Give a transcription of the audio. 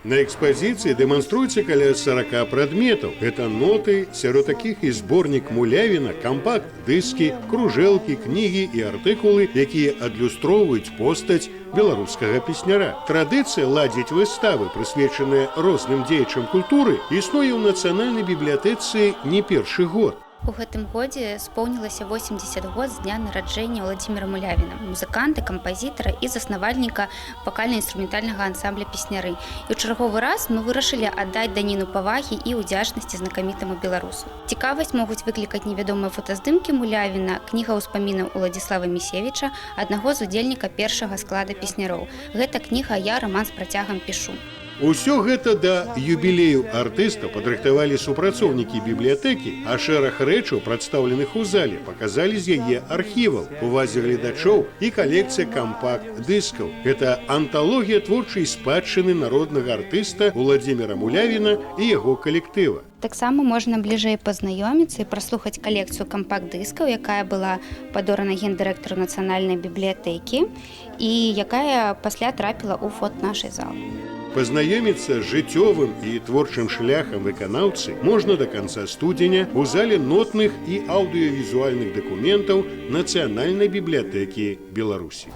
На экспозиции демонструется каля 40 предметов. Это ноты, сярод таких и сборник Мулявина, компакт-диски, кружэлки, книги и артыкулы, якія адлюстроўваюць постаць беларускага песняра. Традыцыя ладзіць выставы, прысвечаныя розным дзеячам культуры, існуе ў Нацыянальнай бібліятэцы не першы год. У гэтым годзе споўнілася 80 год з дня нараджэння Владзіміра Мулявіна, музыканта, кампазітара і заснавальніка вакальна-інструментальнага ансамбля песняры. І ў чарговы раз мы вырашылі аддаць даніну павагі і ўдзячнасці знакамітаму беларусу. Цікавасць могуць выклікаць невядомыя фотаздымкі Мулявіна, кніга ўспамінаў Уладзіслава Місевіча, аднаго з удзельніка першага склада песняроў. Гэта кніга «Я раман з працягам пішу». Усё гэта да юбілею артыста падрыхтавалі супрацоўнікі бібліятэкі, а шэраг рэчаў, прадстаўленых у зале, паказалі з яе архіваў, увазе гледачоў і калекцыя кампакт-дыскаў. Гэта анталогія творчай спадчыны народнага артыста Владзіміра Мулявіна і яго калектыва. Таксама можна бліжэй пазнаёміцца і праслухаць калекцыю кампакт-дыскаў, якая была падорана гендырэктару Нацыянальнай бібліятэкі і якая пасля трапіла ў фонд нашай залы. Пазнаёміцца з жыццёвым і творчым шляхам выканаўцы можна да канца студзеня ў зале нотных і аўдыёвізуальных дакументаў Нацыянальнай бібліятэкі Беларусі.